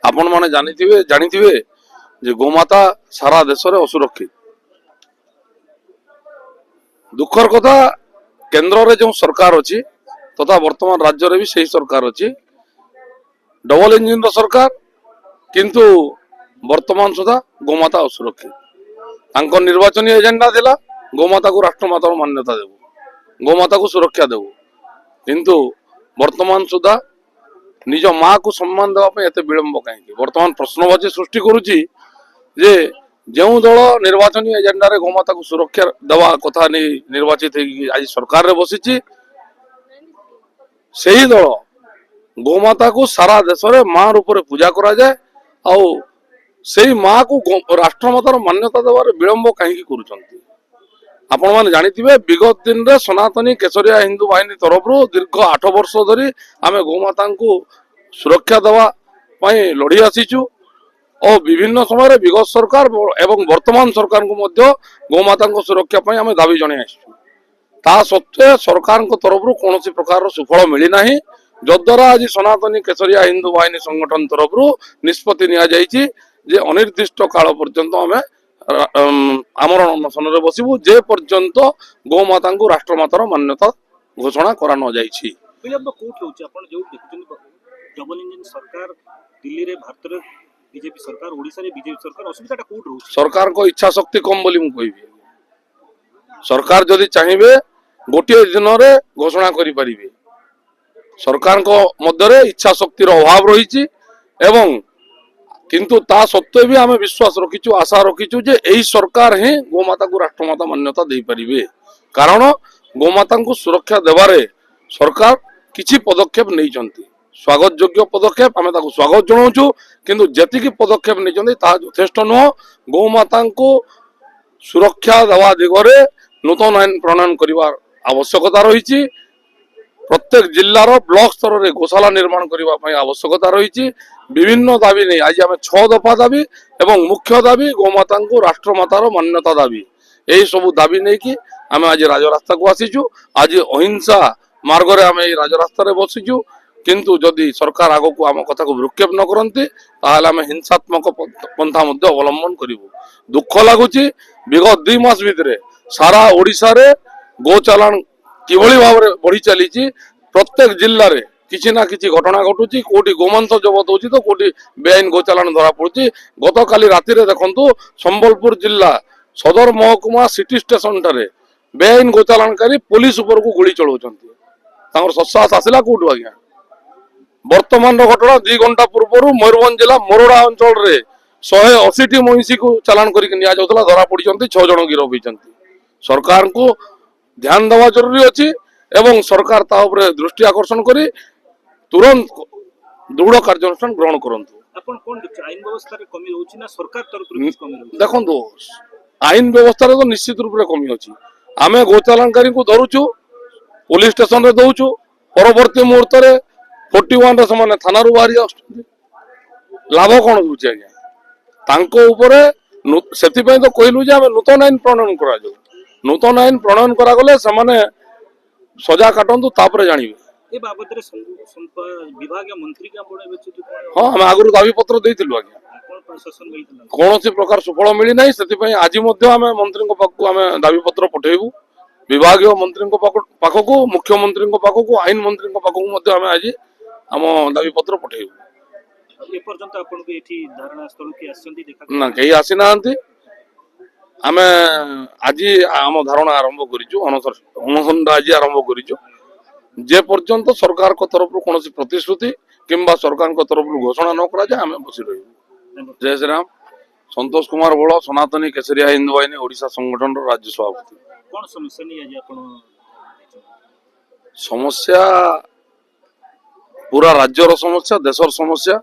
आपण माने जानिथिबे जे गोमाता सारा देश रे असुरक्षित। दुखर कथा केंद्र रे जो सरकार अछि तथा वर्तमान राज्य रे भी सही सरकार अछि, डबल इंजिन रो सरकार, किंतु वर्तमान सुधा गोमाता असुरक्षित। तांको निर्वाचन एजेंडा थिला गोमाता को राष्ट्रमाता मान्यता देबो, गोमाता को सुरक्षा देबो, किंतु वर्तमान सुधा निज माँ को सम्मान देवाई एत विलंब कहीं वर्तमान प्रश्नवाची सृष्टि करुच्ची जे जो दल निर्वाचन एजेंडा रे गोमाता को सुरक्षा देवा कथा नहीं निर्वाचित आज सरकार रे बसी से ही दल गोमाता को सारा देश में माँ रूप में पूजा करा जाए आउ से माँ को राष्ट्रमातार मान्यता देवार विलंब कहीं करुछंती। आपण माने जानिथिबे विगत दिन रे सनातनी केशरिया हिंदू बाहिनी तरफ दीर्घ 8 वर्ष धरी आमे गोमाता को सुरक्षा देवा लड़ी आसीचु और विभिन्न समय विगत सरकार एवं वर्तमान सरकार को मध्य गोमाता सुरक्षा आम दाबी जन ता सत्वे सरकार तरफ कौन प्रकार सुफल मिलना जद्वारा आज सनातनी केशरिया हिंदू बाहिनी संगठन तरफ निष्पत्ति नि अनिर्दिष्ट काल पर्यंत आम आमरण अनशन बसबू जे पर्यंत गोमाता को राष्ट्रमातार मान्यता घोषणा करा न जाइछि। विलंब कोठ होउछि आपण जो देखुछन डबल इंजन सरकार दिल्ली रे भारत रे बीजेपी सरकार ओडिसा रे बीजेपी सरकार असुविधाटा कोठ होउछि? सरकार को इच्छा शक्ति कम बोली मु कहबी। सरकार जदि चाहिए गोटे दिन रे घोषणा करि परिबे, सरकार को मध्य रे इच्छा शक्तिर अभाव रही एवं किंतु ता सत्वे भी आमे विश्वास रखिचु आशा रखिचु जे एही सरकार ही गोमाता को राष्ट्रमाता मान्यता दे परिबे, कारण गोमाता को सुरक्षा देवारे सरकार किछि पदक्षेप नहीं चंती, स्वागत योग्य पदक्षेप आमे ताको स्वागत जनाउछु, किंतु जेतिकी पदक्षेप नहीं चंती ता यथेष्ट नुह। गोमाता को सुरक्षा देवा दिगरे नूतन आईन प्रणयन करिवार आवश्यकता रही, प्रत्येक जिल्लार ब्लॉक स्तर में गोशाला निर्माण करने आवश्यकता रही। विभिन्न दाबी नहीं आज आम 6 दफा दाबी एवं मुख्य दाबी गोमाता को राष्ट्रमातार मान्यता दाबी यही सब दाबी नहीं कि आम आज राजरास्ता को आसीचु। आज अहिंसा मार्ग रे आम राजरास्ता बसीचु, किंतु जदि सरकार आग को आम कथा को भ्रुक्षेप न करते आम हिंसात्मक पंथा अवलंबन करूँ। दुख लगुच विगत 2 मास भितर सारा ओडिशा रे गो चालान किभली भाव में बढ़ी चली, प्रत्येक जिल्ला रे किसी ना किसी घटना घटुची, कोटी गोमांस जबत होची तो कोटी बेआईन गो चालान धरा पड़ुची। गत काली राति रे देखंतु संबलपुर जिल्ला सदर महकुमा सिटी स्टेशन ठारे बेआईन गो चालानकारी पुलिस ऊपर को गुली चलाउछंती। तांकर ससाहस आसिला कोठु आज्ञा? वर्तमान घटना 2 घंटा पूर्व मयूरभंज जिला मोरडा अंचल रे 180 टी महिषी को चालान करके निया जाउतला, धरा पड़िचंती, 6 जण गिरफ होइचंती। सरकार को ध्यान देवा जरूरी अच्छी एवं सरकार ता उपरे दृष्टि आकर्षण करी तुरंत दृढ़ कार्यानुष्ठान ग्रहण करंतु। आपण कोन आईन व्यवस्था रे कमी होछि ना सरकार तरफ रे कमी होछि? देखंतु आईन व्यवस्था रे तो निश्चित रूप रे कमी अछि। आमे गोचालानकारी को धरुछु, पुलिस स्टेशन रे दउछु, परवर्ती मुहूर्त रे 41 रे समान थाना रु बाहरी आछथि, लाभ कोन होछि आज्ञा? तांको ऊपर सेति पय तो कहलु जे आमे नूतन आईन प्रणयन करा जाउ, नूतन आईन प्रणयन करा गले समाने सजा काटंतु तापरे जानिबे। ए बाबत रे विभाग मंत्री के आपण एबे चिठि हां हम आगुरु दाबी पत्र देइतिलु आज्ञा, कोन प्रशासन मिलतला कोनोसी प्रकार सुफल मिली नाही। सेति पय आज मध्ये आमे मंत्री को पाखु आमे दाबी पत्र पठेबु, विभागीय मंत्री को पाखकु, मुख्यमंत्री को पाखकु, आईन मंत्री को पाखकु मध्ये आमे आज हम दाबी पत्र पठेबु। ए पर्यंत आपण के एठी धारणा स्थल के आछंती देखा ना केही आसी नाहंती। आमे आज आम धारणा आरंभ करिचु, अनशन आज आरंभ करिचु, जे पर्यंत सरकार को तरफ कौन प्रतिश्रुति किंबा सरकार को तरफ घोषणा न करा जाए आम बसी रही। जय श्री राम। संतोष कुमार बड़, सनातनी केशरिया हिंदू बाहिनी ओडिशा संगठन राज्य सभापति। कौन समस्या नहीं आज आपण? समस्या पूरा राज्यर समस्या, देशर समस्या।